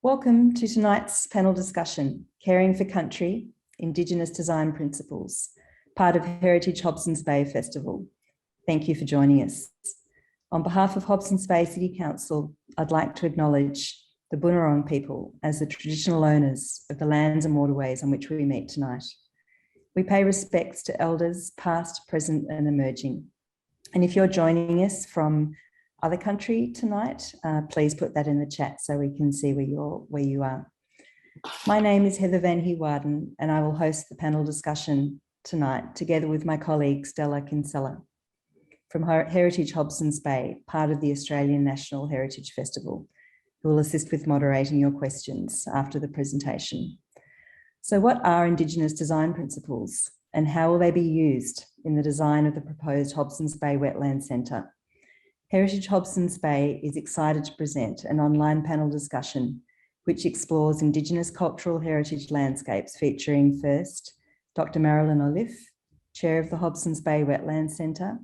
Welcome to tonight's panel discussion, Caring for Country, Indigenous Design Principles, part of Heritage Hobsons Bay Festival. Thank you for joining us. On behalf of Hobsons Bay City Council, I'd like to acknowledge the Bunurong people as the traditional owners of the lands and waterways on which we meet tonight. We pay respects to elders past, present and emerging. And if you're joining us from other country tonight, please put that in the chat so we can see where you are. My name is Heather van Heerwaarden and I will host the panel discussion tonight together with my colleague Stella Kinsella from Heritage Hobsons Bay, part of the Australian National Heritage Festival, who will assist with moderating your questions after the presentation. So what are Indigenous design principles and how will they be used in the design of the proposed Hobsons Bay Wetlands Centre? Heritage Hobsons Bay is excited to present an online panel discussion which explores Indigenous cultural heritage landscapes, featuring first Dr. Marilyn Olliff, Chair of the Hobsons Bay Wetlands Centre,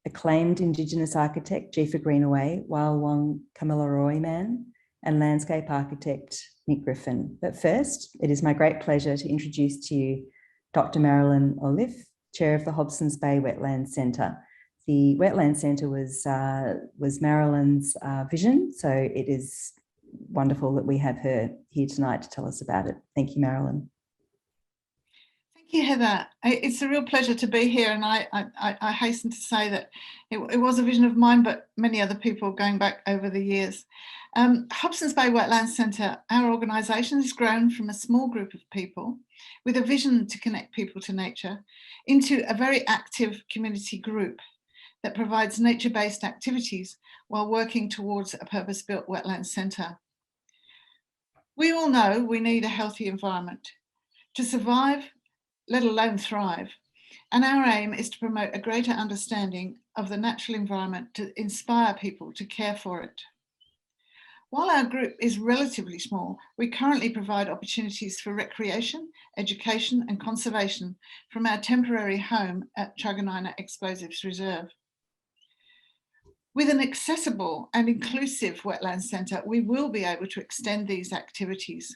acclaimed Indigenous architect Jefa Greenaway, Wailwan Kamilaroi man, and landscape architect Nick Griffin. But first, it is my great pleasure to introduce to you Dr. Marilyn Olliff, Chair of the Hobsons Bay Wetlands Centre. The Wetlands Centre was Marilyn's vision, so it is wonderful that we have her here tonight to tell us about it. Thank you, Marilyn. Thank you, Heather. It's a real pleasure to be here, and I hasten to say that it was a vision of mine, but many other people going back over the years. Hobsons Bay Wetlands Centre, our organisation, has grown from a small group of people with a vision to connect people to nature into a very active community group that provides nature-based activities while working towards a purpose-built wetland centre. We all know we need a healthy environment to survive, let alone thrive. And our aim is to promote a greater understanding of the natural environment to inspire people to care for it. While our group is relatively small, we currently provide opportunities for recreation, education and conservation from our temporary home at Truganina Explosives Reserve. With an accessible and inclusive wetland centre, we will be able to extend these activities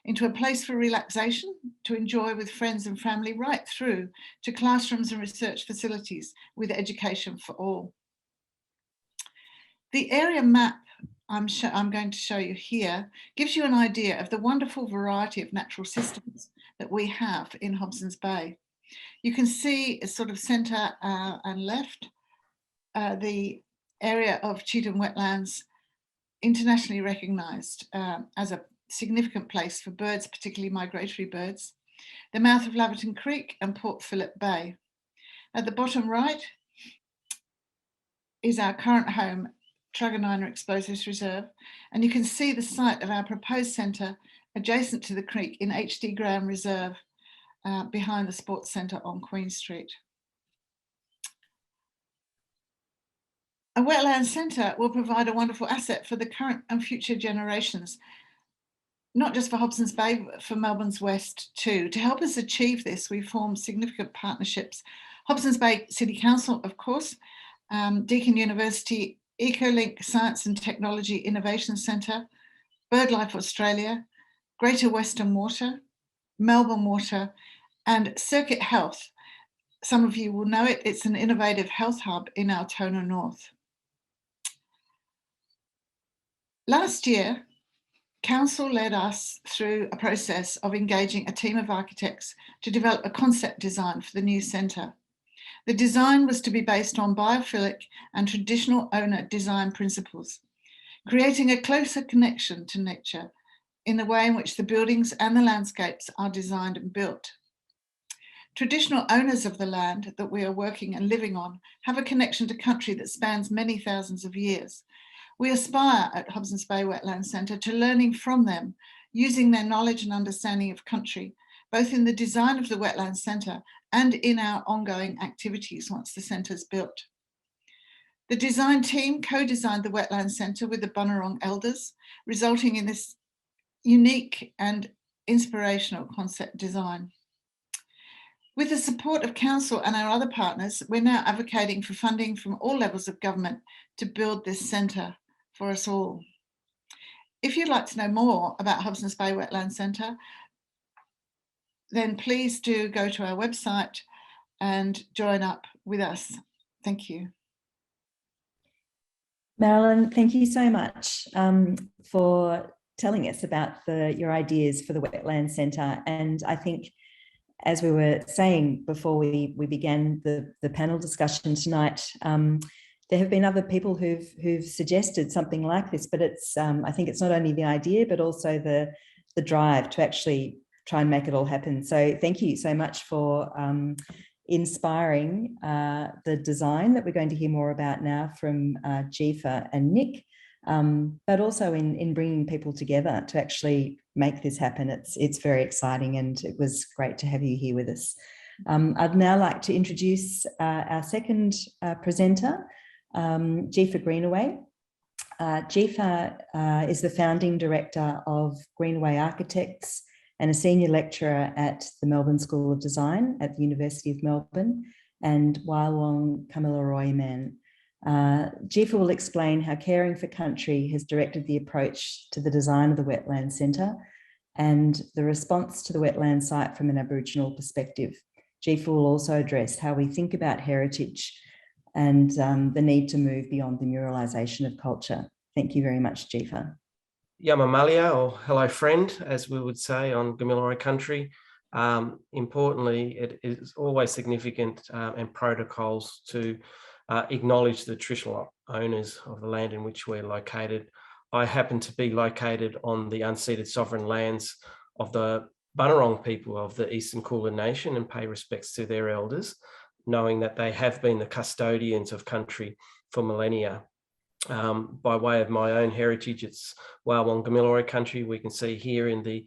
into a place for relaxation, to enjoy with friends and family, right through to classrooms and research facilities with education for all. The area map I'm going to show you here gives you an idea of the wonderful variety of natural systems that we have in Hobsons Bay. You can see a sort of centre and left, the area of Cheetham Wetlands, internationally recognised as a significant place for birds, particularly migratory birds, the mouth of Laverton Creek and Port Phillip Bay. At the bottom right is our current home, Truganina Explosives Reserve, and you can see the site of our proposed centre adjacent to the creek in HD Graham Reserve behind the Sports Centre on Queen Street. A wetland centre will provide a wonderful asset for the current and future generations, not just for Hobsons Bay, but for Melbourne's West too. To help us achieve this, we formed significant partnerships. Hobsons Bay City Council, of course, Deakin University, EcoLink Science and Technology Innovation Centre, BirdLife Australia, Greater Western Water, Melbourne Water, and Circuit Health. Some of you will know it. It's an innovative health hub in Altona North. Last year, Council led us through a process of engaging a team of architects to develop a concept design for the new centre. The design was to be based on biophilic and traditional owner design principles, creating a closer connection to nature in the way in which the buildings and the landscapes are designed and built. Traditional owners of the land that we are working and living on have a connection to country that spans many thousands of years. We aspire at Hobsons Bay Wetlands Centre to learning from them, using their knowledge and understanding of country, both in the design of the Wetlands Centre and in our ongoing activities once the centre's built. The design team co-designed the Wetlands Centre with the Bunurong elders, resulting in this unique and inspirational concept design. With the support of Council and our other partners, we're now advocating for funding from all levels of government to build this centre for us all. If you'd like to know more about Hobsons Bay Wetlands Centre, then please do go to our website and join up with us. Thank you. Marilyn, thank you so much for telling us about your ideas for the Wetlands Centre. And I think, as we were saying before we began the panel discussion tonight, there have been other people who've suggested something like this, but it's I think it's not only the idea, but also the drive to actually try and make it all happen. So thank you so much for inspiring the design that we're going to hear more about now from Jefa and Nick, but also in bringing people together to actually make this happen. It's very exciting, and it was great to have you here with us. I'd now like to introduce our second presenter, Jefa Greenaway. Jefa is the founding director of Greenaway Architects and a senior lecturer at the Melbourne School of Design at the University of Melbourne, and Wailwan Kamilaroi man. Jefa will explain how caring for country has directed the approach to the design of the Wetlands Centre and the response to the wetland site from an Aboriginal perspective. Jefa will also address how we think about heritage and the need to move beyond the muralisation of culture. Thank you very much, Jefa. Yamamalia, or hello friend, as we would say on Kamilaroi country. Importantly, it is always significant and protocols to acknowledge the traditional owners of the land in which we're located. I happen to be located on the unceded sovereign lands of the Bunurong people of the Eastern Kulin Nation and pay respects to their elders, knowing that they have been the custodians of country for millennia. By way of my own heritage, it's Wailwan Kamilaroi country. We can see here in the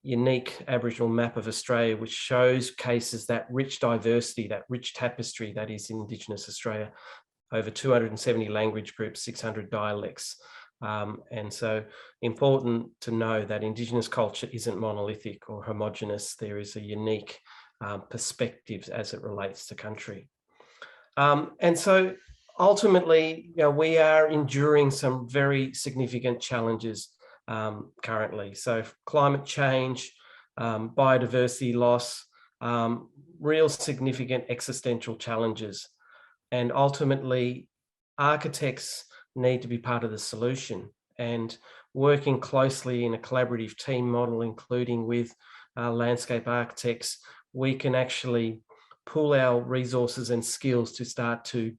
unique Aboriginal map of Australia, which showcases that rich diversity, that rich tapestry that is Indigenous Australia. Over 270 language groups, 600 dialects. And so important to know that Indigenous culture isn't monolithic or homogenous. There is a unique perspective as it relates to country. And so ultimately, we are enduring some very significant challenges currently. So climate change, biodiversity loss, real significant existential challenges. And ultimately, architects need to be part of the solution, and working closely in a collaborative team model, including with landscape architects, we can actually pool our resources and skills to start to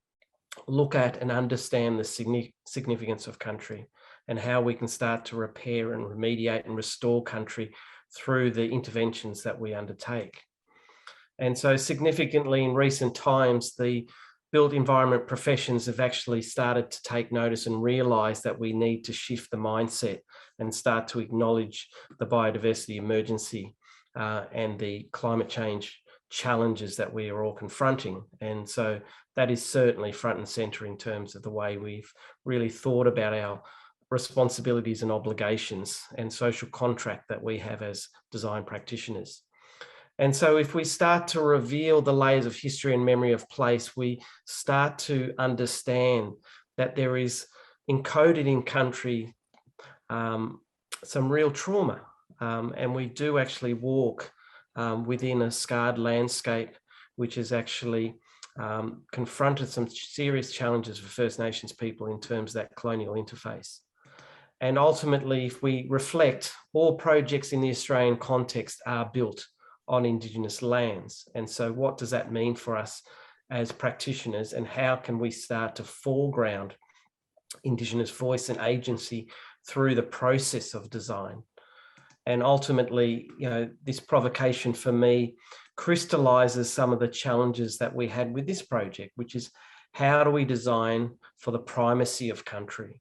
look at and understand the significance of country and how we can start to repair and remediate and restore country through the interventions that we undertake. And so significantly in recent times, the built environment professions have actually started to take notice and realise that we need to shift the mindset and start to acknowledge the biodiversity emergency and the climate change challenges that we are all confronting. And so that is certainly front and centre in terms of the way we've really thought about our responsibilities and obligations and social contract that we have as design practitioners. And so if we start to reveal the layers of history and memory of place, we start to understand that there is encoded in country some real trauma. And we do actually walk within a scarred landscape, which has actually confronted some serious challenges for First Nations people in terms of that colonial interface. And ultimately, if we reflect, all projects in the Australian context are built on Indigenous lands. And so what does that mean for us as practitioners, and how can we start to foreground Indigenous voice and agency through the process of design? And ultimately, this provocation for me crystallizes some of the challenges that we had with this project, which is how do we design for the primacy of country?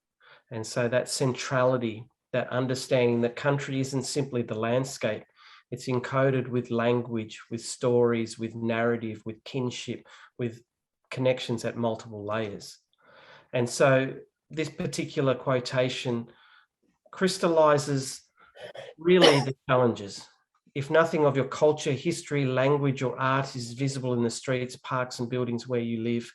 And so that centrality, that understanding that country isn't simply the landscape, it's encoded with language, with stories, with narrative, with kinship, with connections at multiple layers. And so this particular quotation crystallizes really the challenges. If nothing of your culture, history, language, or art is visible in the streets, parks, and buildings where you live,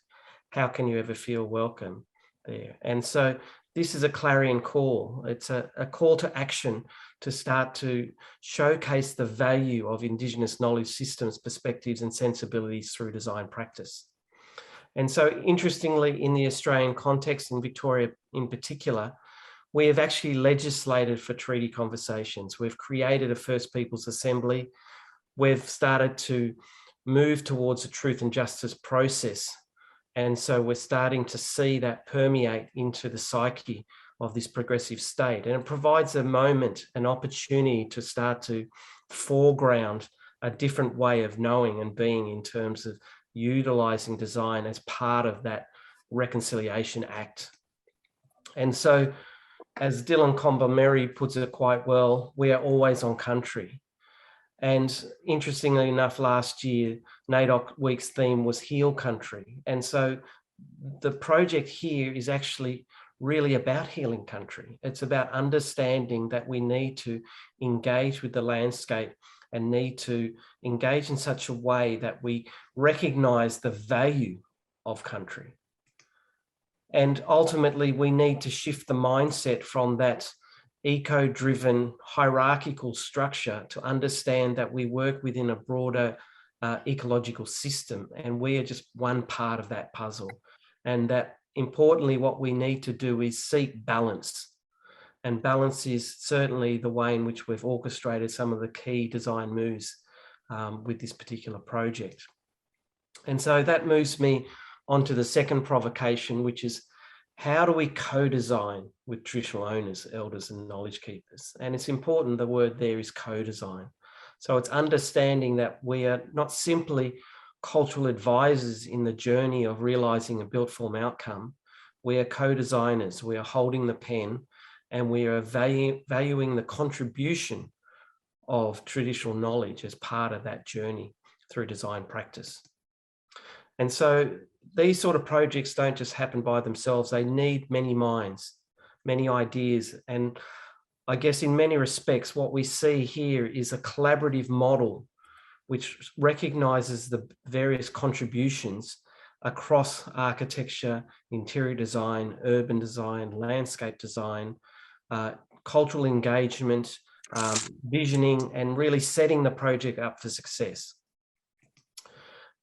how can you ever feel welcome there? And so this is a clarion call. It's a call to action to start to showcase the value of Indigenous knowledge systems, perspectives and sensibilities through design practice. And so interestingly, in the Australian context, in Victoria in particular, we have actually legislated for treaty conversations. We've created a First Peoples Assembly. We've started to move towards a truth and justice process. And so we're starting to see that permeate into the psyche of this progressive state. And it provides a moment, an opportunity to start to foreground a different way of knowing and being in terms of utilising design as part of that reconciliation act. And so, as Dylan Comber-Merry puts it quite well, we are always on country. And interestingly enough, last year, NAIDOC Week's theme was Heal Country. And so the project here is actually really about healing country. It's about understanding that we need to engage with the landscape and need to engage in such a way that we recognise the value of country. And ultimately, we need to shift the mindset from that eco-driven hierarchical structure to understand that we work within a broader ecological system, and we are just one part of that puzzle. And that importantly, what we need to do is seek balance. And balance is certainly the way in which we've orchestrated some of the key design moves with this particular project. And so that moves me onto the second provocation, which is how do we co-design with traditional owners, elders and knowledge keepers? And it's important, the word there is co-design. So it's understanding that we are not simply cultural advisors in the journey of realising a built form outcome. We are co-designers, we are holding the pen, and we are valuing the contribution of traditional knowledge as part of that journey through design practice. And so these sort of projects don't just happen by themselves. They need many minds, many ideas. And I guess in many respects, what we see here is a collaborative model which recognises the various contributions across architecture, interior design, urban design, landscape design, cultural engagement, visioning, and really setting the project up for success.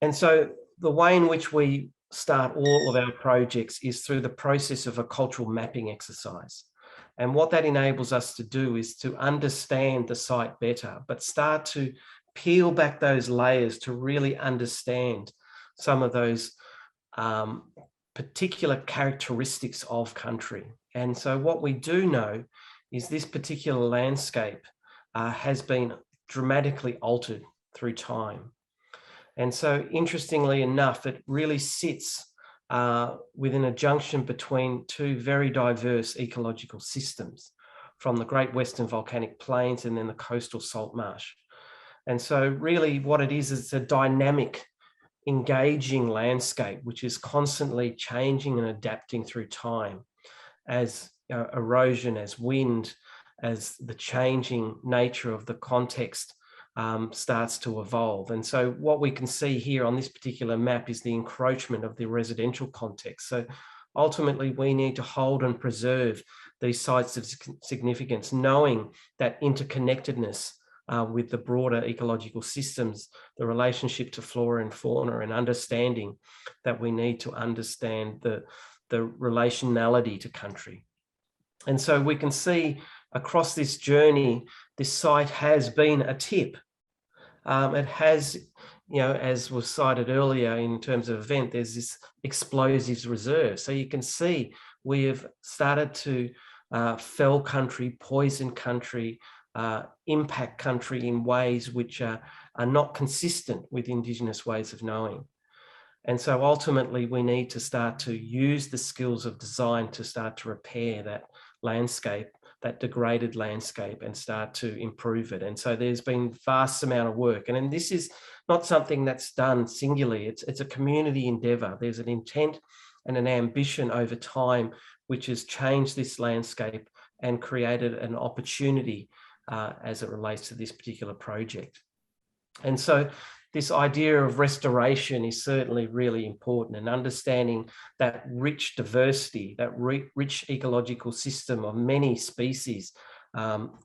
And so the way in which we start all of our projects is through the process of a cultural mapping exercise. And what that enables us to do is to understand the site better, but start to peel back those layers to really understand some of those particular characteristics of country. And so what we do know is this particular landscape has been dramatically altered through time. And so interestingly enough, it really sits within a junction between two very diverse ecological systems, from the Great Western Volcanic Plains and then the coastal salt marsh. And so really what it is it's a dynamic, engaging landscape, which is constantly changing and adapting through time as erosion, as wind, as the changing nature of the context starts to evolve. And so what we can see here on this particular map is the encroachment of the residential context. So ultimately we need to hold and preserve these sites of significance, knowing that interconnectedness with the broader ecological systems, the relationship to flora and fauna, and understanding that we need to understand the relationality to country. And so we can see across this journey, this site has been a tip. It has, as was cited earlier in terms of event, there's this explosives reserve. So you can see we have started to fell country, poison country, impact country in ways which are not consistent with Indigenous ways of knowing. And so ultimately we need to start to use the skills of design to start to repair that landscape, that degraded landscape, and start to improve it. And so there's been vast amount of work. And then this is not something that's done singularly. It's a community endeavour. There's an intent and an ambition over time which has changed this landscape and created an opportunity as it relates to this particular project. And so this idea of restoration is certainly really important, and understanding that rich diversity, that rich ecological system of many species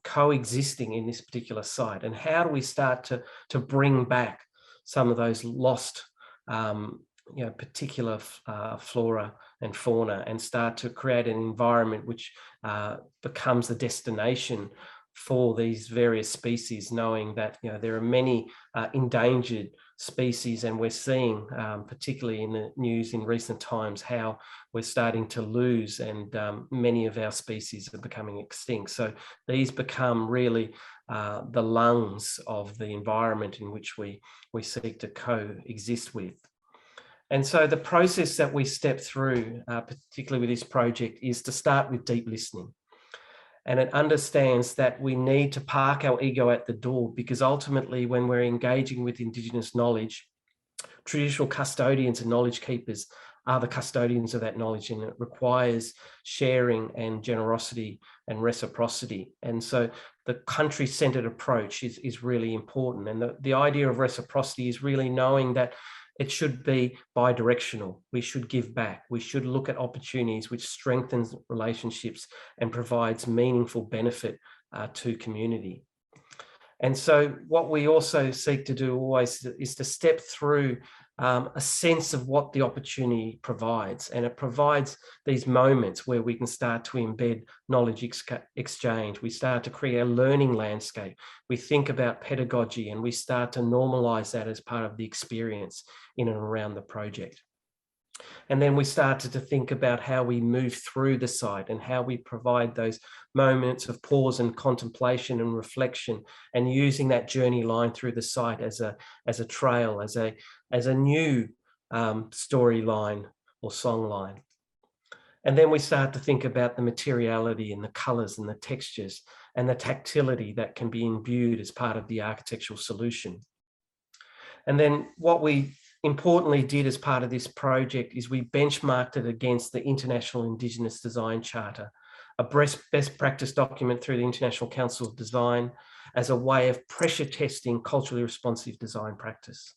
coexisting in this particular site. And how do we start to bring back some of those lost particular flora and fauna, and start to create an environment which becomes a destination for these various species, knowing that there are many endangered species, and we're seeing, particularly in the news in recent times, how we're starting to lose, and many of our species are becoming extinct. So these become really the lungs of the environment in which we seek to coexist with. And so the process that we step through, particularly with this project, is to start with deep listening. And it understands that we need to park our ego at the door, because ultimately when we're engaging with Indigenous knowledge, traditional custodians and knowledge keepers are the custodians of that knowledge, and it requires sharing and generosity and reciprocity. And so the country-centered approach is really important. And the idea of reciprocity is really knowing that it should be bi-directional. We should give back. We should look at opportunities which strengthens relationships and provides meaningful benefit to community. And so what we also seek to do always is to step through a sense of what the opportunity provides. And it provides these moments where we can start to embed knowledge exchange. We start to create a learning landscape. We think about pedagogy, and we start to normalize that as part of the experience in and around the project. And then we started to think about how we move through the site and how we provide those moments of pause and contemplation and reflection, and using that journey line through the site as a trail, as a new storyline or song line. And then we start to think about the materiality and the colours and the textures and the tactility that can be imbued as part of the architectural solution. And then what we importantly did as part of this project is we benchmarked it against the International Indigenous Design Charter, a best practice document through the International Council of Design, as a way of pressure testing culturally responsive design practice.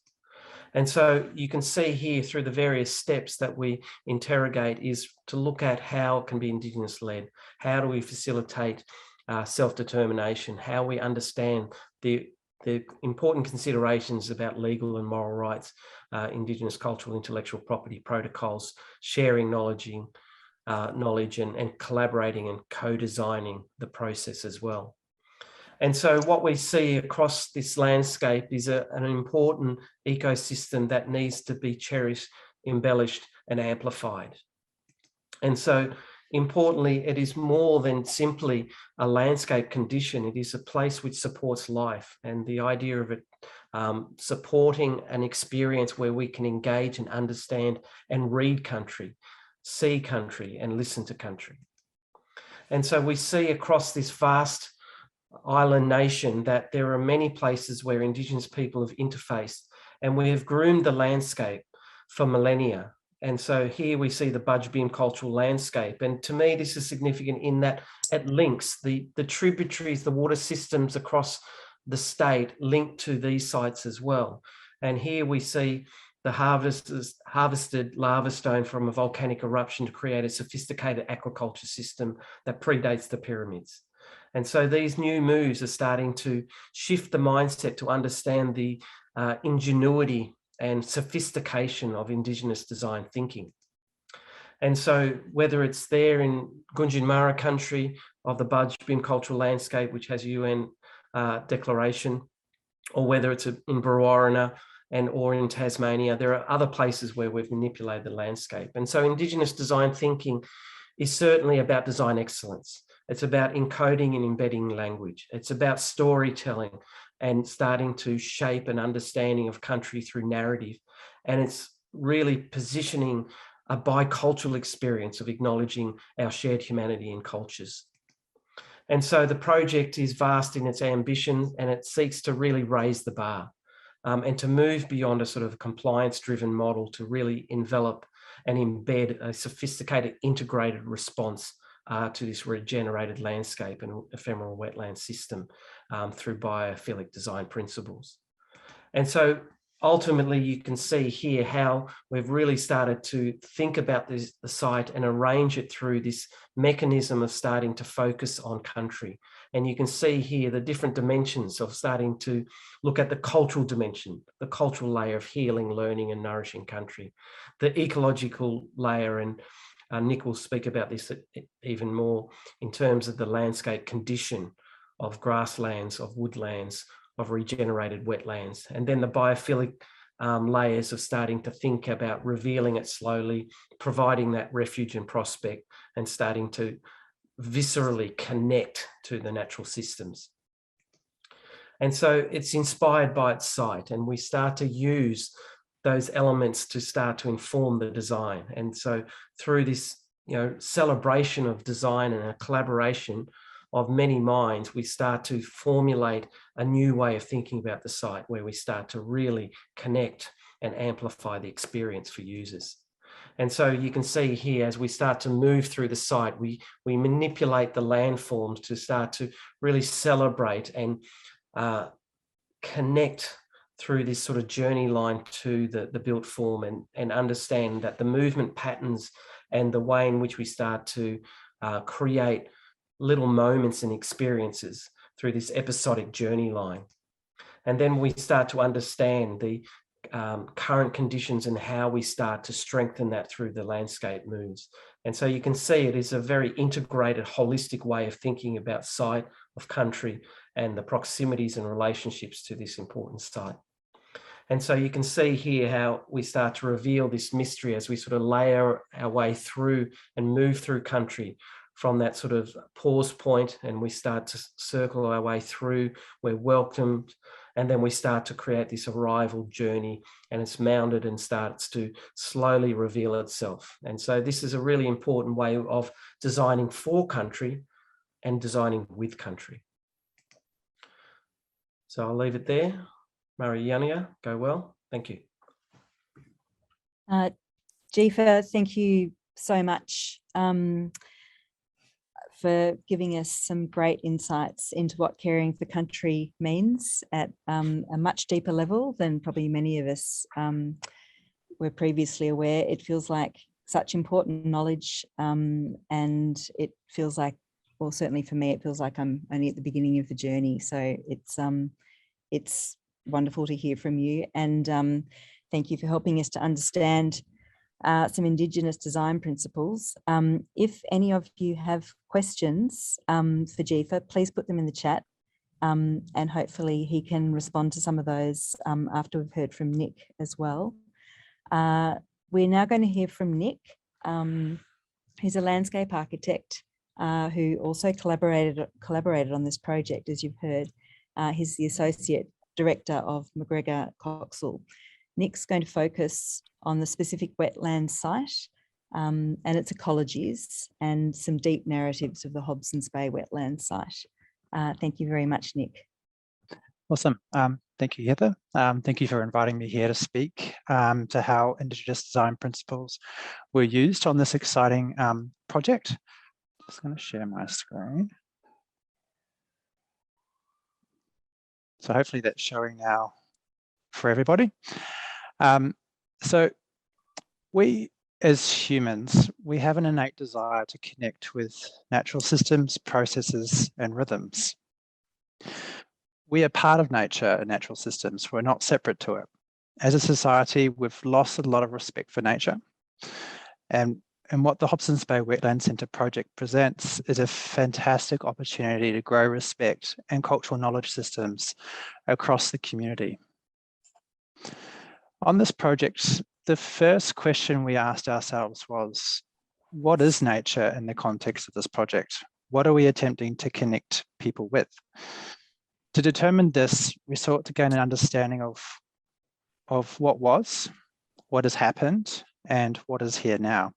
And so you can see here through the various steps that we interrogate is to look at how it can be Indigenous led. How do we facilitate self-determination? How we understand the important considerations about legal and moral rights, Indigenous cultural intellectual property protocols, sharing knowledge and collaborating and co-designing the process as well. And so what we see across this landscape is an important ecosystem that needs to be cherished, embellished and amplified. And so importantly, it is more than simply a landscape condition. It is a place which supports life, and the idea of it supporting an experience where we can engage and understand and read country, see country and listen to country. And so we see across this vast island nation that there are many places where Indigenous people have interfaced, and we have groomed the landscape for millennia. And so here we see the Budge Beam cultural landscape. And to me, this is significant in that it links the tributaries, the water systems across the state linked to these sites as well. And here we see the harvested lava stone from a volcanic eruption to create a sophisticated aquaculture system that predates the pyramids. And so these new moves are starting to shift the mindset to understand the ingenuity and sophistication of Indigenous design thinking. And so whether it's there in Gunditjmara country of the Budge Beam cultural landscape, which has a UN declaration, or whether it's in Brewarrina or in Tasmania, there are other places where we've manipulated the landscape. And so Indigenous design thinking is certainly about design excellence. It's about encoding and embedding language. It's about storytelling and starting to shape an understanding of country through narrative. And it's really positioning a bicultural experience of acknowledging our shared humanity and cultures. And so the project is vast in its ambition, and it seeks to really raise the bar and to move beyond a sort of compliance-driven model to really envelop and embed a sophisticated integrated response to this regenerated landscape and ephemeral wetland system through biophilic design principles. And so ultimately, you can see here how we've really started to think about the site and arrange it through this mechanism of starting to focus on country. And you can see here the different dimensions of starting to look at the cultural dimension, the cultural layer of healing, learning and nourishing country, the ecological layer, and Nick will speak about this even more in terms of the landscape condition of grasslands, of woodlands, of regenerated wetlands, and then the biophilic layers of starting to think about revealing it slowly, providing that refuge and prospect, and starting to viscerally connect to the natural systems. And so it's inspired by its site, and we start to use those elements to start to inform the design. And so through this, celebration of design and a collaboration of many minds, we start to formulate a new way of thinking about the site, where we start to really connect and amplify the experience for users. And so you can see here, as we start to move through the site, we manipulate the landforms to start to really celebrate and connect through this sort of journey line to the built form, and understand that the movement patterns and the way in which we start to create little moments and experiences through this episodic journey line. And then we start to understand the current conditions and how we start to strengthen that through the landscape moves. And so you can see it is a very integrated, holistic way of thinking about site, of country, and the proximities and relationships to this important site. And so you can see here how we start to reveal this mystery as we sort of layer our way through and move through country from that sort of pause point, and we start to circle our way through. We're welcomed, and then we start to create this arrival journey, and it's mounted and starts to slowly reveal itself. And so this is a really important way of designing for country and designing with country. So I'll leave it there. Mariana, go well. Thank you. Jefa, thank you so much for giving us some great insights into what caring for country means at a much deeper level than probably many of us were previously aware. It feels like such important knowledge, and it feels like, well, certainly for me, it feels like I'm only at the beginning of the journey. So it's wonderful to hear from you, and thank you for helping us to understand some Indigenous design principles. If any of you have questions for Jefa, please put them in the chat, and hopefully he can respond to some of those after we've heard from Nick as well. We're now going to hear from Nick, who's a landscape architect who also collaborated on this project, as you've heard. He's the Associate Director of McGregor Coxall. Nick's going to focus on the specific wetland site and its ecologies and some deep narratives of the Hobsons Bay Wetlands site. Thank you very much, Nick. Awesome. Thank you, Heather. Thank you for inviting me here to speak to how Indigenous design principles were used on this exciting project. Just going to share my screen. So hopefully that's showing now for everybody. So we as humans, we have an innate desire to connect with natural systems, processes, and rhythms. We are part of nature and natural systems. We're not separate to it. As a society, we've lost a lot of respect for nature. And what the Hobsons Bay Wetlands Centre project presents is a fantastic opportunity to grow respect and cultural knowledge systems across the community. On this project, the first question we asked ourselves was, what is nature in the context of this project? What are we attempting to connect people with? To determine this, we sought to gain an understanding of what was, what has happened, and what is here now.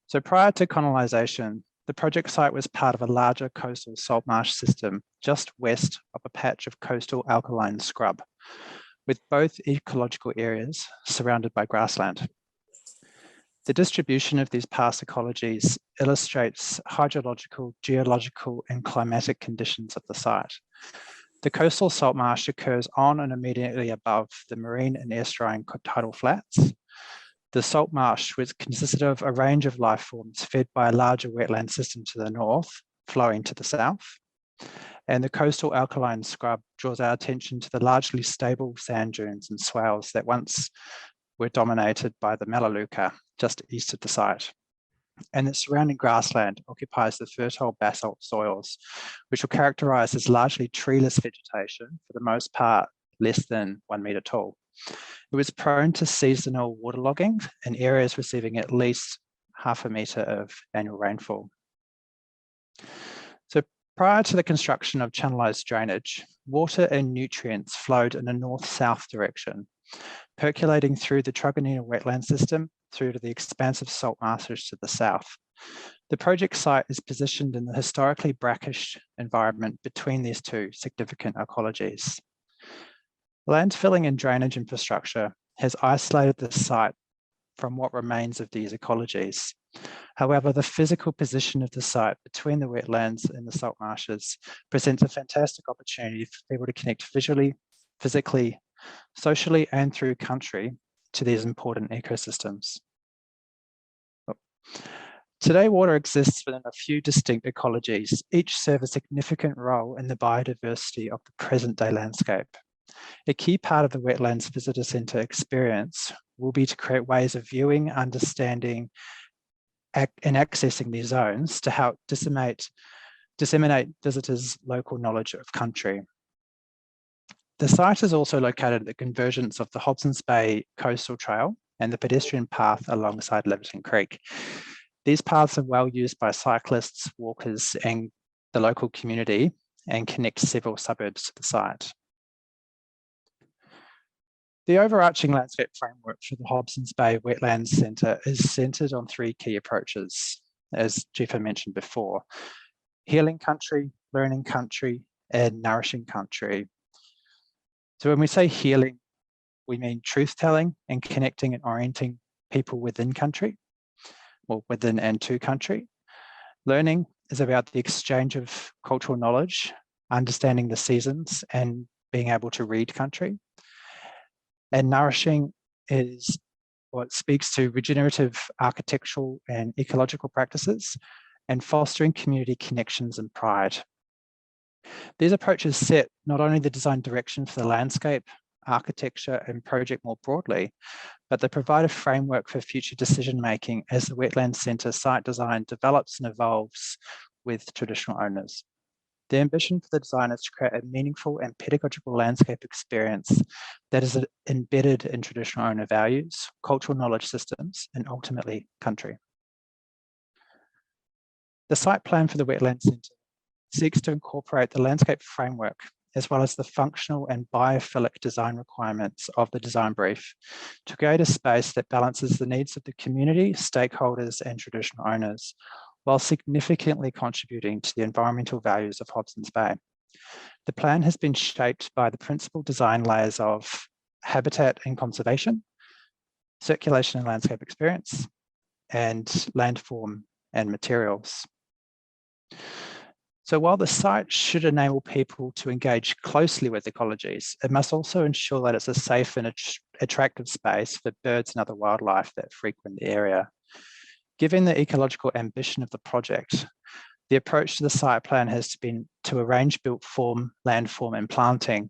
So prior to colonisation, the project site was part of a larger coastal salt marsh system just west of a patch of coastal alkaline scrub, with both ecological areas surrounded by grassland. The distribution of these past ecologies illustrates hydrological, geological, and climatic conditions of the site. The coastal salt marsh occurs on and immediately above the marine and estuarine tidal flats. The salt marsh, which consisted of a range of life forms fed by a larger wetland system to the north, flowing to the south. And the coastal alkaline scrub draws our attention to the largely stable sand dunes and swales that once were dominated by the Melaleuca just east of the site. And the surrounding grassland occupies the fertile basalt soils, which were characterised as largely treeless vegetation, for the most part less than 1 metre tall. It was prone to seasonal waterlogging in areas receiving at least half a metre of annual rainfall. So prior to the construction of channelized drainage, water and nutrients flowed in a north-south direction, percolating through the Truganina wetland system through to the expansive salt marshes to the south. The project site is positioned in the historically brackish environment between these two significant ecologies. Landfilling and drainage infrastructure has isolated the site from what remains of these ecologies. However, the physical position of the site between the wetlands and the salt marshes presents a fantastic opportunity for people to connect visually, physically, socially, and through country to these important ecosystems. Today, water exists within a few distinct ecologies, each serve a significant role in the biodiversity of the present-day landscape. A key part of the Wetlands Visitor Centre experience will be to create ways of viewing, understanding, and accessing these zones to help disseminate visitors' local knowledge of country. The site is also located at the convergence of the Hobsons Bay Coastal Trail and the pedestrian path alongside Liverton Creek. These paths are well used by cyclists, walkers, and the local community, and connect several suburbs to the site. The overarching landscape framework for the Hobsons Bay Wetlands Centre is centred on 3 key approaches, as Jefa mentioned before: healing country, learning country, and nourishing country. So when we say healing, we mean truth-telling and connecting and orienting people within country, or within and to country. Learning is about the exchange of cultural knowledge, understanding the seasons, and being able to read country. And nourishing is what speaks to regenerative architectural and ecological practices and fostering community connections and pride. These approaches set not only the design direction for the landscape, architecture, and project more broadly, but they provide a framework for future decision-making as the Wetlands Centre site design develops and evolves with traditional owners. The ambition for the design is to create a meaningful and pedagogical landscape experience that is embedded in traditional owner values, cultural knowledge systems, and ultimately country. The site plan for the Wetlands Centre seeks to incorporate the landscape framework as well as the functional and biophilic design requirements of the design brief to create a space that balances the needs of the community, stakeholders, and traditional owners, while significantly contributing to the environmental values of Hobsons Bay. The plan has been shaped by the principal design layers of habitat and conservation, circulation and landscape experience, and landform and materials. So while the site should enable people to engage closely with ecologies, it must also ensure that it's a safe and attractive space for birds and other wildlife that frequent the area. Given the ecological ambition of the project, the approach to the site plan has been to arrange built form, landform, and planting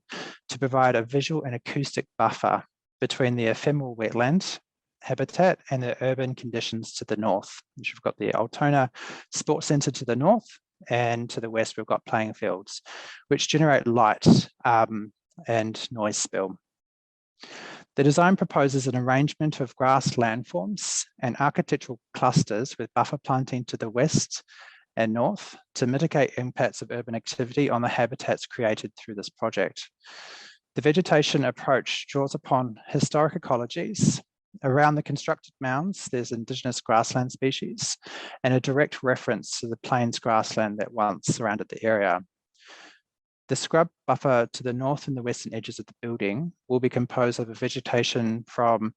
to provide a visual and acoustic buffer between the ephemeral wetland habitat and the urban conditions to the north, which we've got the Altona Sports Centre to the north, and to the west we've got playing fields, which generate light and noise spill. The design proposes an arrangement of grass landforms and architectural clusters with buffer planting to the west and north to mitigate impacts of urban activity on the habitats created through this project. The vegetation approach draws upon historic ecologies. Around the constructed mounds, there's indigenous grassland species and a direct reference to the plains grassland that once surrounded the area. The scrub buffer to the north and the western edges of the building will be composed of a vegetation from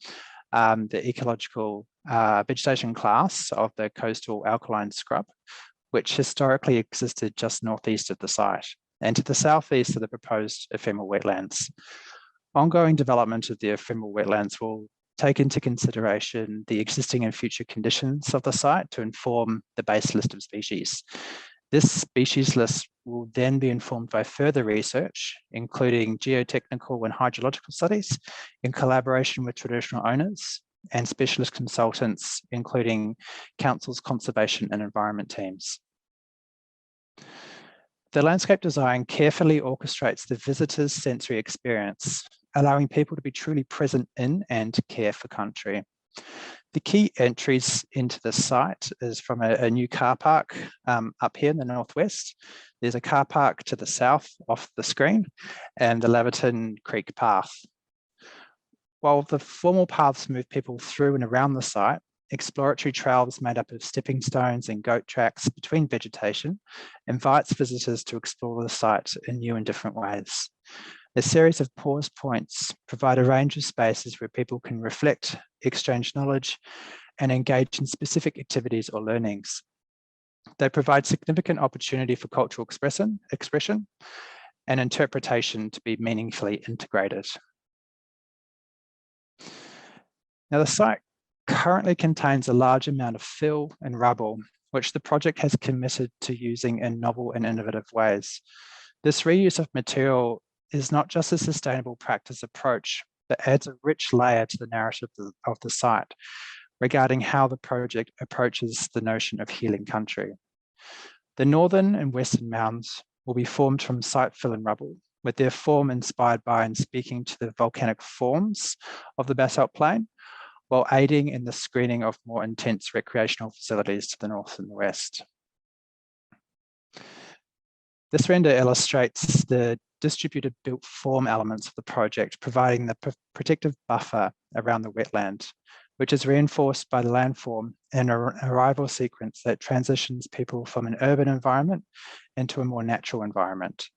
the ecological vegetation class of the coastal alkaline scrub, which historically existed just northeast of the site. and to the southeast are the proposed ephemeral wetlands. Ongoing development of the ephemeral wetlands will take into consideration the existing and future conditions of the site to inform the base list of species. This species list will then be informed by further research, including geotechnical and hydrological studies in collaboration with traditional owners and specialist consultants, including council's conservation and environment teams. The landscape design carefully orchestrates the visitor's sensory experience, allowing people to be truly present in and care for country. The key entries into the site is from a new car park up here in the northwest. There's a car park to the south off the screen and the Laverton Creek path. While the formal paths move people through and around the site, exploratory trails made up of stepping stones and goat tracks between vegetation invites visitors to explore the site in new and different ways. A series of pause points provide a range of spaces where people can reflect, exchange knowledge, and engage in specific activities or learnings. They provide significant opportunity for cultural expression and interpretation to be meaningfully integrated. Now, the site currently contains a large amount of fill and rubble, which the project has committed to using in novel and innovative ways. This reuse of material is not just a sustainable practice approach, but adds a rich layer to the narrative of the site regarding how the project approaches the notion of healing country. The northern and western mounds will be formed from site fill and rubble, with their form inspired by and speaking to the volcanic forms of the basalt plain, while aiding in the screening of more intense recreational facilities to the north and the west. This render illustrates the distributed built form elements of the project, providing the protective buffer around the wetland, which is reinforced by the landform and an arrival sequence that transitions people from an urban environment into a more natural environment.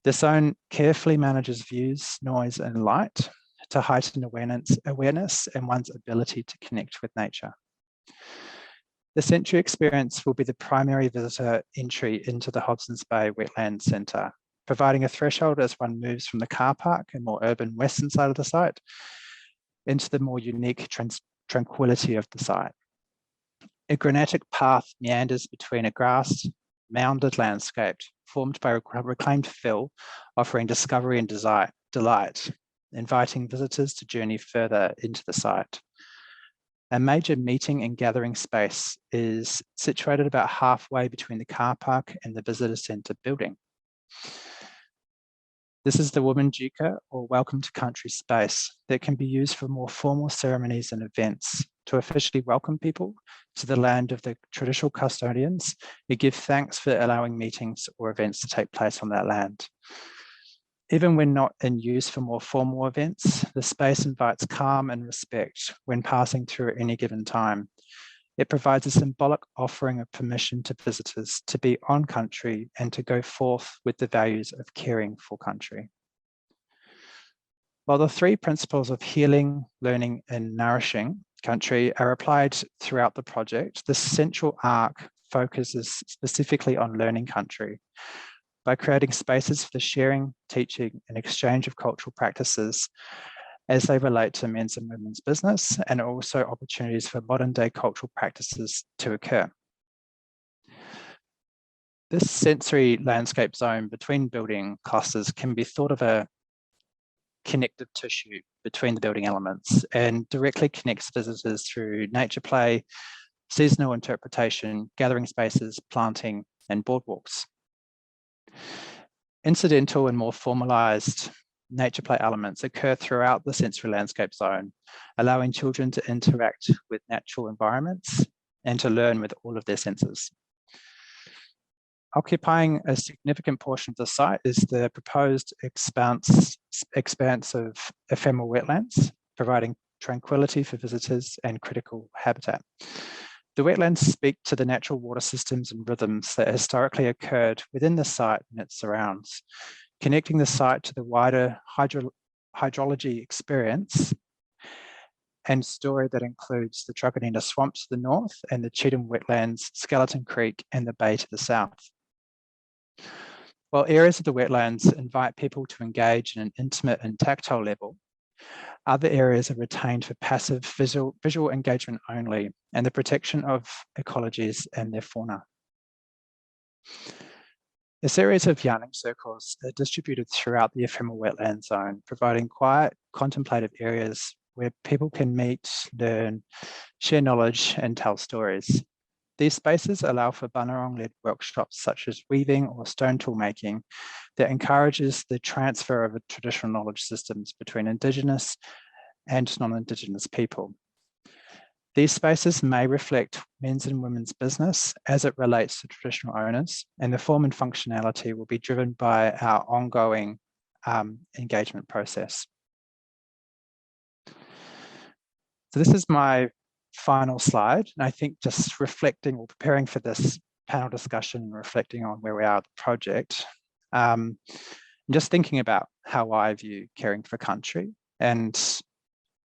The zone carefully manages views, noise, and light to heighten awareness and one's ability to connect with nature. The sensory experience will be the primary visitor entry into the Hobsons Bay Wetlands Centre, providing a threshold as one moves from the car park and more urban western side of the site into the more unique tranquility of the site. A granitic path meanders between a grass mounded landscape formed by reclaimed fill, offering discovery and delight, inviting visitors to journey further into the site. A major meeting and gathering space is situated about halfway between the car park and the visitor centre building. This is the Woman Juka, or Welcome to Country space, that can be used for more formal ceremonies and events to officially welcome people to the land of the traditional custodians who give thanks for allowing meetings or events to take place on that land. Even when not in use for more formal events, the space invites calm and respect when passing through at any given time. It provides a symbolic offering of permission to visitors to be on country and to go forth with the values of caring for country. While the three principles of healing, learning, and nourishing country are applied throughout the project, the central arc focuses specifically on learning country, by creating spaces for the sharing, teaching, and exchange of cultural practices as they relate to men's and women's business, and also opportunities for modern day cultural practices to occur. This sensory landscape zone between building clusters can be thought of a connective tissue between the building elements and directly connects visitors through nature play, seasonal interpretation, gathering spaces, planting, and boardwalks. Incidental and more formalized nature play elements occur throughout the sensory landscape zone, allowing children to interact with natural environments and to learn with all of their senses. Occupying a significant portion of the site is the proposed expanse of ephemeral wetlands, providing tranquility for visitors and critical habitat. The wetlands speak to the natural water systems and rhythms that historically occurred within the site and its surrounds, connecting the site to the wider hydrology experience and story that includes the Truganina Swamp to the north and the Cheetham Wetlands, Skeleton Creek, and the Bay to the south. While areas of the wetlands invite people to engage in an intimate and tactile level, other areas are retained for passive visual engagement only and the protection of ecologies and their fauna. A series of yarning circles are distributed throughout the ephemeral wetland zone, providing quiet, contemplative areas where people can meet, learn, share knowledge, and tell stories. These spaces allow for Bunurong-led workshops such as weaving or stone tool making that encourages the transfer of traditional knowledge systems between Indigenous and non-Indigenous people. These spaces may reflect men's and women's business as it relates to traditional owners, and the form and functionality will be driven by our ongoing engagement process. So this is my final slide, and I think just reflecting or preparing for this panel discussion and reflecting on where we are at the project, just thinking about how I view caring for country. And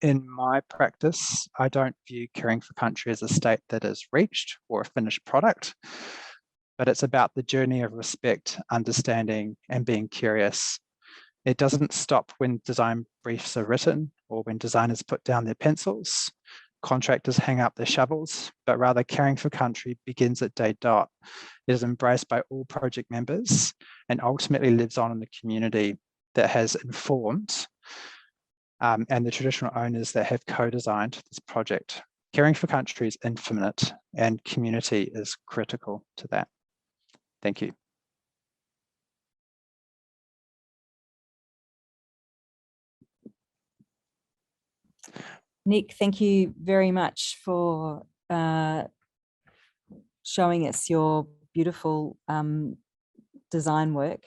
in my practice, I don't view caring for country as a state that is reached or a finished product, but it's about the journey of respect, understanding, and being curious. It doesn't stop when design briefs are written or when designers put down their pencils, contractors hang up their shovels, but rather caring for country begins at day dot. It is embraced by all project members and ultimately lives on in the community that has informed and the traditional owners that have co-designed this project. Caring for country is infinite and community is critical to that. Thank you. Nick, thank you very much for showing us your beautiful design work.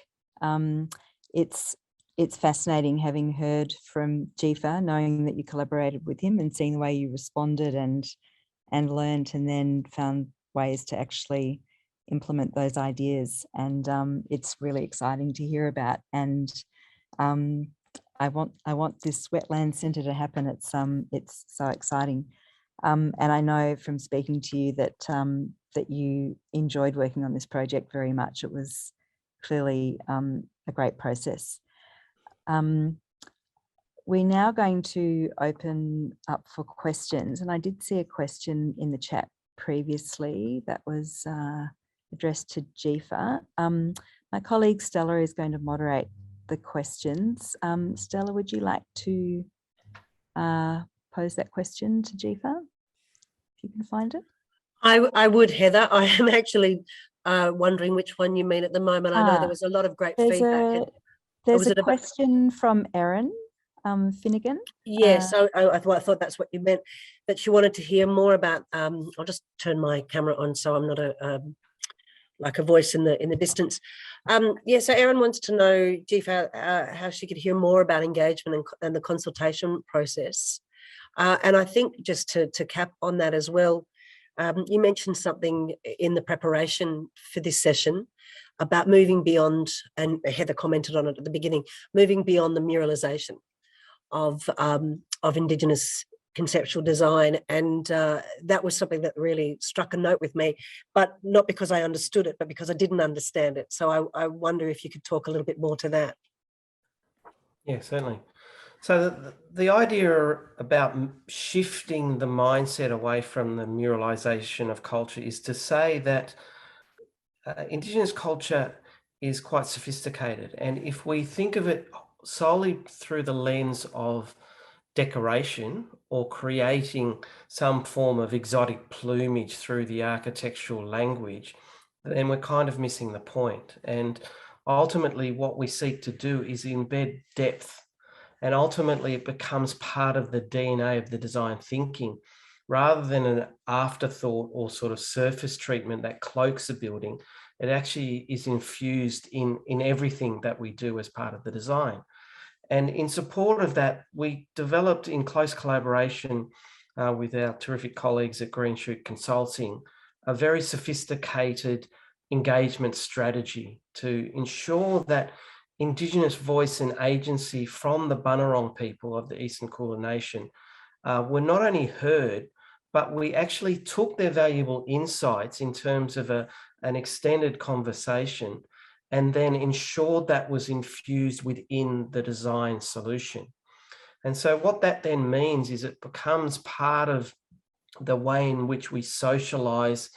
It's fascinating having heard from Jefa, knowing that you collaborated with him and seeing the way you responded and learned and then found ways to actually implement those ideas. And it's really exciting to hear about. And I want this wetland centre to happen. It's so exciting. And I know from speaking to you that that you enjoyed working on this project very much. It was clearly a great process. We're now going to open up for questions. And I did see a question in the chat previously that was addressed to Jefa. My colleague Stella is going to moderate the questions. Stella, would you like to pose that question to Jefa, if you can find it? I would, Heather. I am actually wondering which one you mean at the moment. I know there was a lot of great feedback. There's a question from Erin Finnegan. Yes, I thought that's what you meant, that she wanted to hear more about. I'll just turn my camera on so I'm not like a voice in the distance. Yeah, so Erin wants to know, Jefa, how she could hear more about engagement and the consultation process. And I think just to cap on that as well, you mentioned something in the preparation for this session about moving beyond, and Heather commented on it at the beginning, moving beyond the muralisation of Indigenous conceptual design. And that was something that really struck a note with me, but not because I understood it, but because I didn't understand it. So I wonder if you could talk a little bit more to that. Yeah, certainly. So the idea about shifting the mindset away from the muralisation of culture is to say that Indigenous culture is quite sophisticated. And if we think of it solely through the lens of decoration or creating some form of exotic plumage through the architectural language, then we're kind of missing the point. And ultimately what we seek to do is embed depth. And ultimately it becomes part of the DNA of the design thinking, rather than an afterthought or sort of surface treatment that cloaks a building. It actually is infused in everything that we do as part of the design. And in support of that, we developed in close collaboration with our terrific colleagues at Green Shoot Consulting, a very sophisticated engagement strategy to ensure that Indigenous voice and agency from the Bunurong people of the Eastern Kulin Nation were not only heard, but we actually took their valuable insights in terms of an extended conversation and then ensured that was infused within the design solution. And so what that then means is it becomes part of the way in which we socialize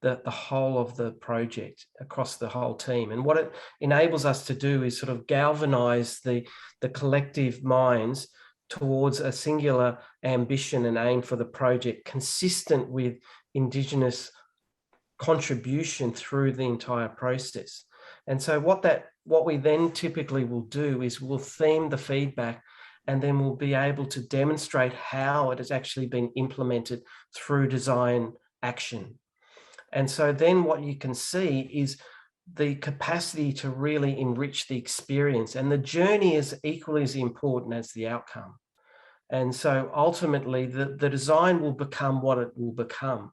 the whole of the project across the whole team. And what it enables us to do is sort of galvanize the collective minds towards a singular ambition and aim for the project, consistent with Indigenous contribution through the entire process. And so what we then typically will do is we'll theme the feedback, and then we'll be able to demonstrate how it has actually been implemented through design action. And so then what you can see is the capacity to really enrich the experience, and the journey is equally as important as the outcome. And so ultimately the design will become what it will become,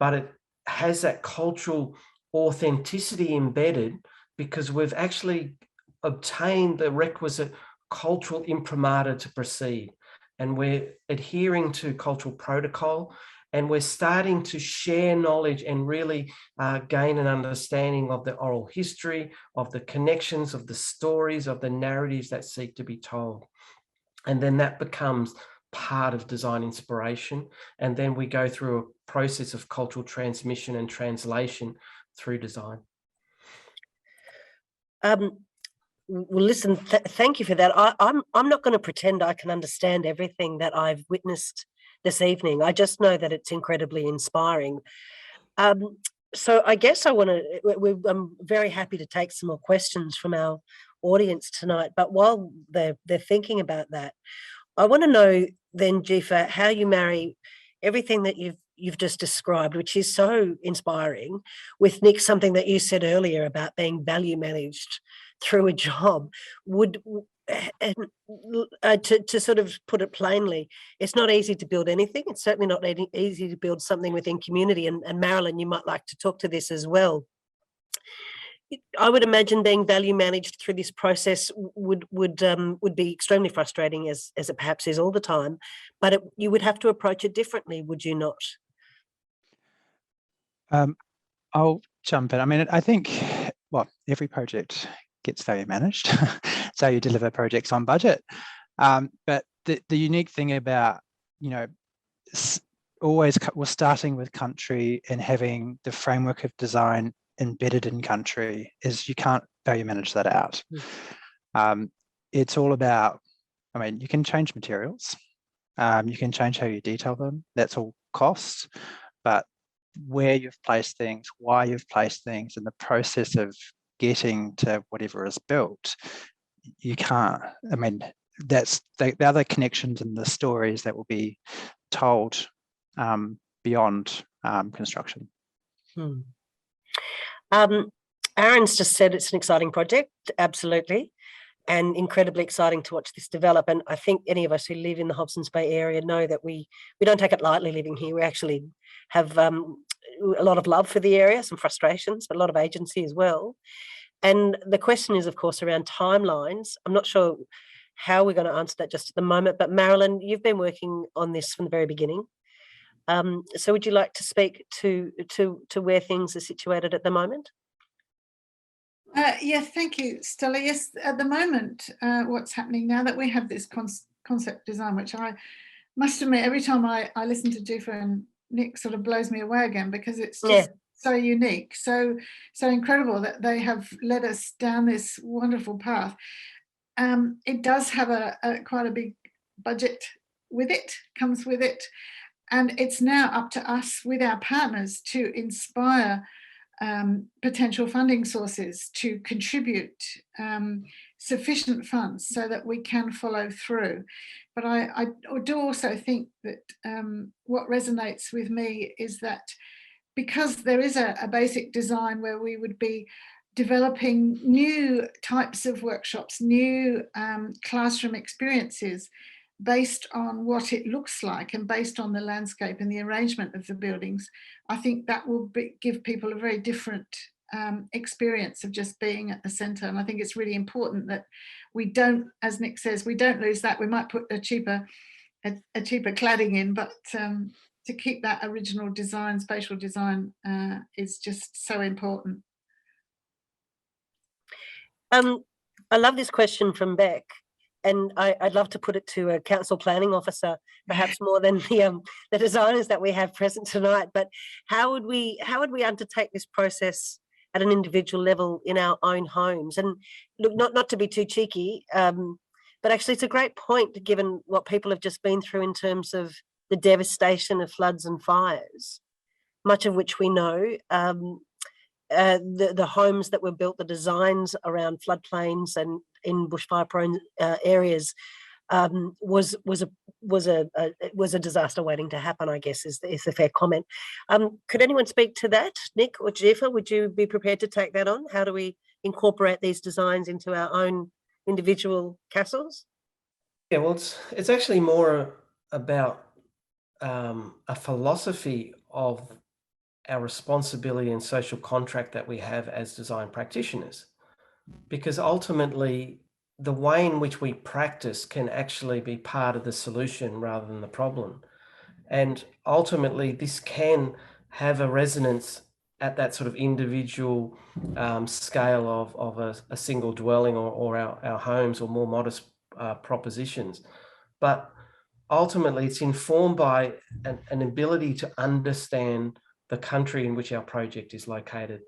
but it has that cultural authenticity embedded because we've actually obtained the requisite cultural imprimatur to proceed, and we're adhering to cultural protocol, and we're starting to share knowledge and really gain an understanding of the oral history, of the connections, of the stories, of the narratives that seek to be told. And then that becomes part of design inspiration. And then we go through a process of cultural transmission and translation through design. Well, listen, thank you for that. I'm not going to pretend I can understand everything that I've witnessed this evening. I just know that it's incredibly inspiring. So I guess I'm very happy to take some more questions from our audience tonight. But while they're thinking about that, I want to know then, Jefa, how you marry everything that you've just described, which is so inspiring, with Nick, something that you said earlier about being value managed through a job. To sort of put it plainly, it's not easy to build anything. It's certainly not easy to build something within community. And Marilyn, you might like to talk to this as well. I would imagine being value managed through this process would be extremely frustrating, as it perhaps is all the time. But you would have to approach it differently, would you not? I'll jump in. I mean, I think, well, every project gets value managed, so you deliver projects on budget. But the unique thing about, always we're starting with country and having the framework of design embedded in country is you can't value manage that out. It's all about, I mean, you can change materials, you can change how you detail them, that's all costs, but where you've placed things, why you've placed things, and the process of getting to whatever is built, you can't. I mean, that's the other connections and the stories that will be told beyond construction. Aaron's just said it's an exciting project, absolutely, and incredibly exciting to watch this develop. And I think any of us who live in the Hobsons Bay area know that we don't take it lightly living here. We actually have a lot of love for the area, some frustrations, but a lot of agency as well. And the question is, of course, around timelines. I'm not sure how we're going to answer that just at the moment, but Marilyn, you've been working on this from the very beginning. So would you like to speak to where things are situated at the moment? Yeah, thank you, Stella. Yes, at the moment, what's happening now that we have this concept design, which I must admit, every time I listen to Jefa and Nick, sort of blows me away again, because it's just so unique, so incredible that they have led us down this wonderful path. It does have quite a big budget with it, comes with it. And it's now up to us with our partners to inspire potential funding sources to contribute sufficient funds so that we can follow through. But I do also think that what resonates with me is that because there is a basic design where we would be developing new types of workshops, new classroom experiences, based on what it looks like and based on the landscape and the arrangement of the buildings, I think that will give people a very different experience of just being at the centre. And I think it's really important that we don't, as Nick says, we don't lose that. We might put a cheaper cladding in, but to keep that original design, spatial design, is just so important. I love this question from Beck, and I'd love to put it to a council planning officer, perhaps more than the designers that we have present tonight. But how would we undertake this process at an individual level in our own homes? And look, not to be too cheeky, but actually it's a great point given what people have just been through in terms of the devastation of floods and fires, much of which we know. The homes that were built, the designs around floodplains and in bushfire-prone areas was a disaster waiting to happen, I guess, is a fair comment. Could anyone speak to that? Nick or Jefa, would you be prepared to take that on? How do we incorporate these designs into our own individual castles? Yeah, well, it's actually more about a philosophy of our responsibility and social contract that we have as design practitioners, because ultimately the way in which we practice can actually be part of the solution rather than the problem. And ultimately this can have a resonance at that sort of individual scale of a single dwelling or our homes or more modest propositions. But ultimately it's informed by an ability to understand the country in which our project is located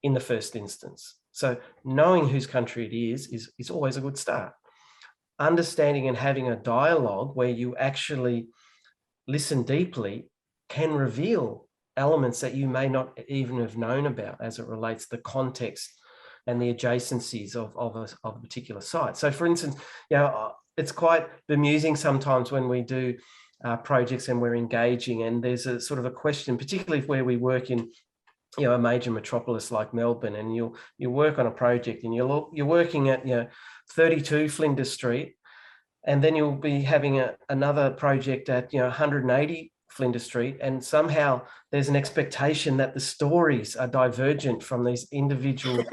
in the first instance. So knowing whose country it is always a good start. Understanding and having a dialogue where you actually listen deeply can reveal elements that you may not even have known about as it relates to the context and the adjacencies of a particular site. So for instance, it's quite bemusing sometimes when we do projects and we're engaging, and there's a sort of a question, particularly where we work in a major metropolis like Melbourne, and you work on a project and you're working at 32 Flinders Street, and then you'll be having another project at 180 Flinders Street, and somehow there's an expectation that the stories are divergent from these individual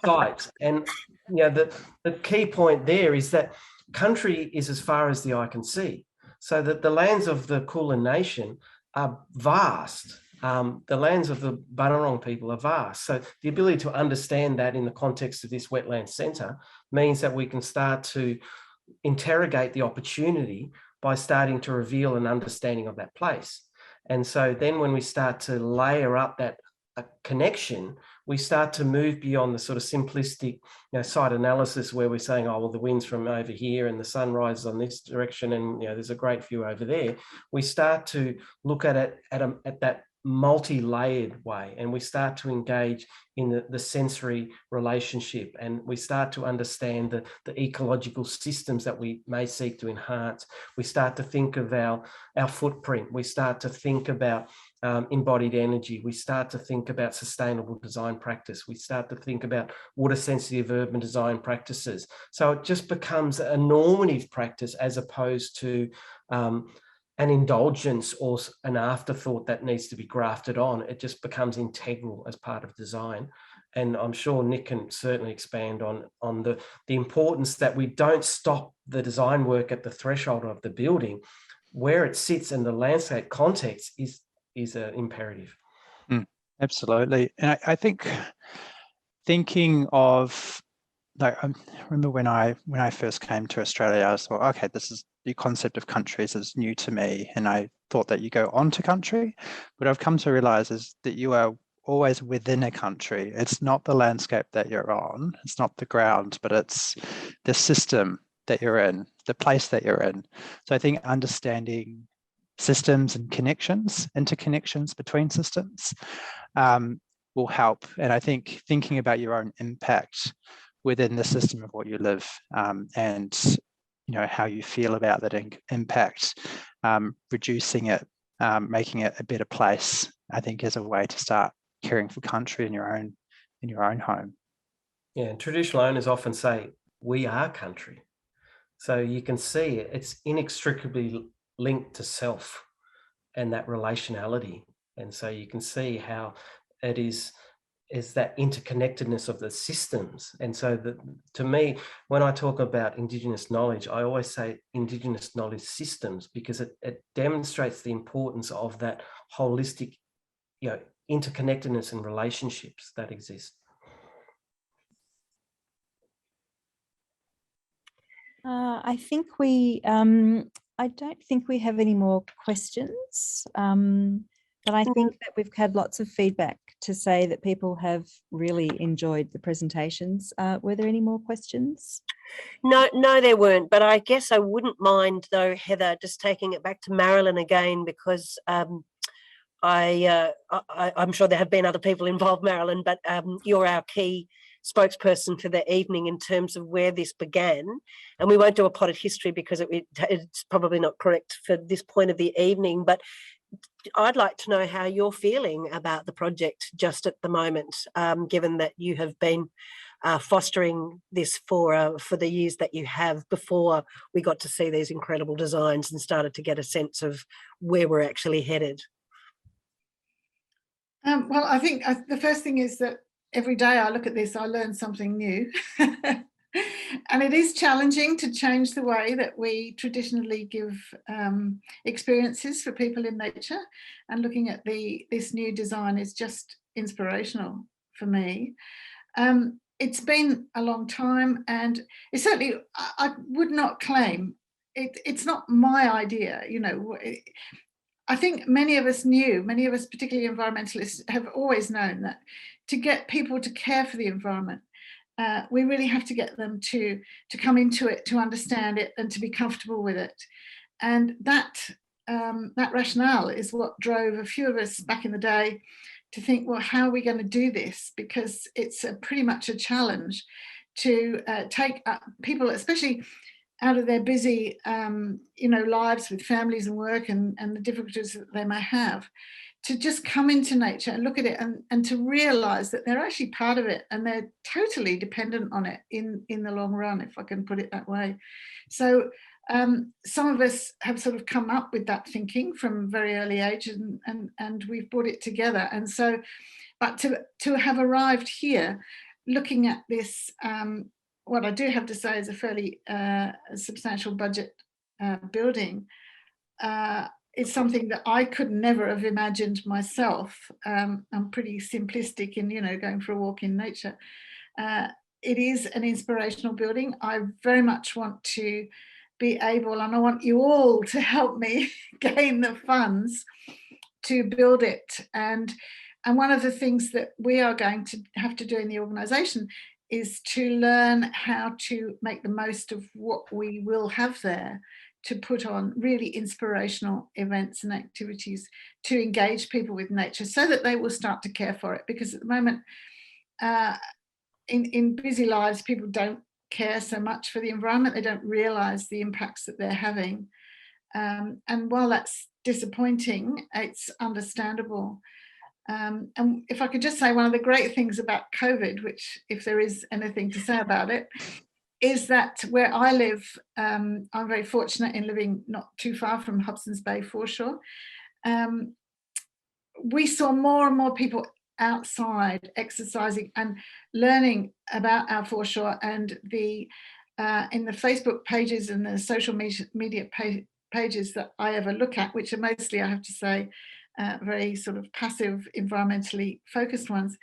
sites. And the key point there is that country is as far as the eye can see. So that the lands of the Kulin Nation are vast. The lands of the Bunurong people are vast. So the ability to understand that in the context of this wetland centre means that we can start to interrogate the opportunity by starting to reveal an understanding of that place. And so then when we start to layer up that connection, we start to move beyond the sort of simplistic site analysis where we're saying, oh, well, the wind's from over here and the sun rises on this direction and there's a great view over there. We start to look at it at that multi-layered way, and we start to engage in the sensory relationship, and we start to understand the ecological systems that we may seek to enhance. We start to think of our footprint. We start to think about embodied energy. We start to think about sustainable design practice. We start to think about water sensitive urban design practices. So it just becomes a normative practice as opposed to an indulgence or an afterthought that needs to be grafted on. It just becomes integral as part of design. And I'm sure Nick can certainly expand on the importance that we don't stop the design work at the threshold of the building. Where it sits in the landscape context is an imperative. Absolutely. And I think thinking of, like, I remember when I first came to Australia, I thought, okay, the concept of countries is new to me, and I thought that you go onto country. What I've come to realize is that you are always within a country. It's not the landscape that you're on, it's not the ground, but it's the system that you're in, the place that you're in. So I think understanding systems and interconnections between systems will help. And I think thinking about your own impact within the system of what you live, and how you feel about that impact, reducing it, making it a better place, I think is a way to start caring for country in your own home. Yeah, and traditional owners often say, we are country. So you can see it's inextricably linked to self and that relationality. And so you can see how it is that interconnectedness of the systems. And so to me, when I talk about Indigenous knowledge, I always say Indigenous knowledge systems, because it demonstrates the importance of that holistic, interconnectedness and relationships that exist. I think I don't think we have any more questions, but I think that we've had lots of feedback to say that people have really enjoyed the presentations. Were there any more questions? No, there weren't. But I guess I wouldn't mind, though, Heather, just taking it back to Marilyn again, because I'm sure there have been other people involved, Marilyn, but you're our key spokesperson for the evening in terms of where this began. And we won't do a potted history because it's probably not correct for this point of the evening, but I'd like to know how you're feeling about the project just at the moment, given that you have been fostering this for the years that you have before we got to see these incredible designs and started to get a sense of where we're actually headed. Well, I think the first thing is that every day I look at this, I learn something new. And it is challenging to change the way that we traditionally give experiences for people in nature. And looking at this new design is just inspirational for me. It's been a long time, and it's certainly, I would not claim, it's not my idea, you know. I think many of us, particularly environmentalists, have always known that to get people to care for the environment, we really have to get them to come into it, to understand it, and to be comfortable with it. And that rationale is what drove a few of us back in the day to think, well, how are we going to do this? Because it's pretty much a challenge to take people, especially out of their busy, lives with families and work and the difficulties that they may have, to just come into nature and look at it and to realise that they're actually part of it and they're totally dependent on it in the long run, if I can put it that way. So some of us have sort of come up with that thinking from a very early age, and we've brought it together. And so, but to have arrived here, looking at this, what I do have to say is a fairly substantial budget building. It's something that I could never have imagined myself. I'm pretty simplistic in, going for a walk in nature. It is an inspirational building. I very much want to be able, and I want you all to help me gain the funds to build it. And one of the things that we are going to have to do in the organisation is to learn how to make the most of what we will have there, to put on really inspirational events and activities to engage people with nature so that they will start to care for it. Because at the moment, in busy lives, people don't care so much for the environment. They don't realise the impacts that they're having. And while that's disappointing, it's understandable. And if I could just say, one of the great things about COVID, which if there is anything to say about it, is that where I live, I'm very fortunate in living not too far from Hobsons Bay foreshore. We saw more and more people outside exercising and learning about our foreshore, and in the Facebook pages and the social media pages that I ever look at, which are mostly, I have to say, very sort of passive, environmentally focused ones,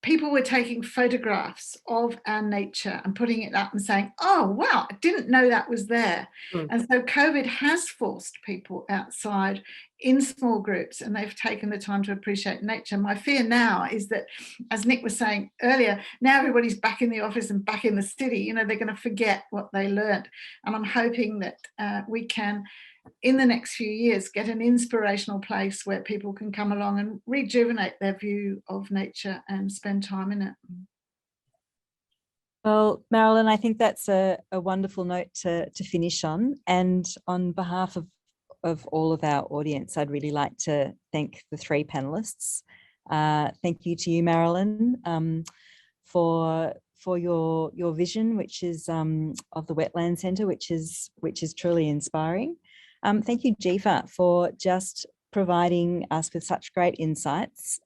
people were taking photographs of our nature and putting it up and saying, oh, wow, I didn't know that was there. And so COVID has forced people outside in small groups, and they've taken the time to appreciate nature. My fear now is that, as Nick was saying earlier, now everybody's back in the office and back in the city, they're going to forget what they learned. And I'm hoping that we can, in the next few years, get an inspirational place where people can come along and rejuvenate their view of nature and spend time in it. Well, Marilyn, I think that's a wonderful note to finish on. And on behalf of all of our audience, I'd really like to thank the three panelists. Thank you to you, Marilyn, for your vision, which is of the Wetlands Centre, which is truly inspiring. Thank you, Jefa, for just providing us with such great insights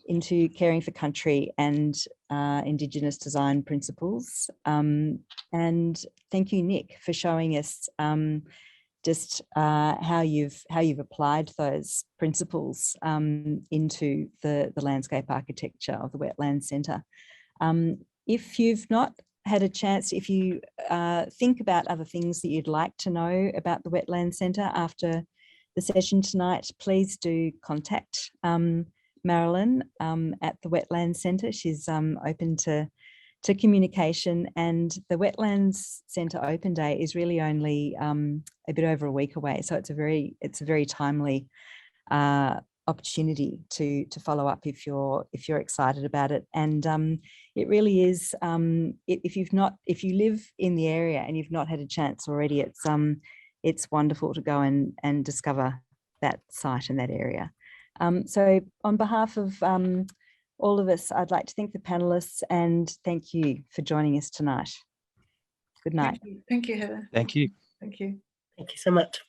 into caring for country and Indigenous design principles. And thank you, Nick, for showing us just how you've applied those principles into the landscape architecture of the Wetlands Centre. If you've not had a chance, if you think about other things that you'd like to know about the Wetlands Centre after the session tonight, please do contact Marilyn at the Wetlands Centre. She's open to communication, and the Wetlands Centre Open Day is really only a bit over a week away. So it's a very timely opportunity to follow up if you're excited about it. And it really is, if you live in the area and you've not had a chance already, it's wonderful to go and discover that site and that area. So on behalf of all of us, I'd like to thank the panelists and thank you for joining us tonight. Good night. Thank you, Heather. Thank you. Thank you. Thank you so much.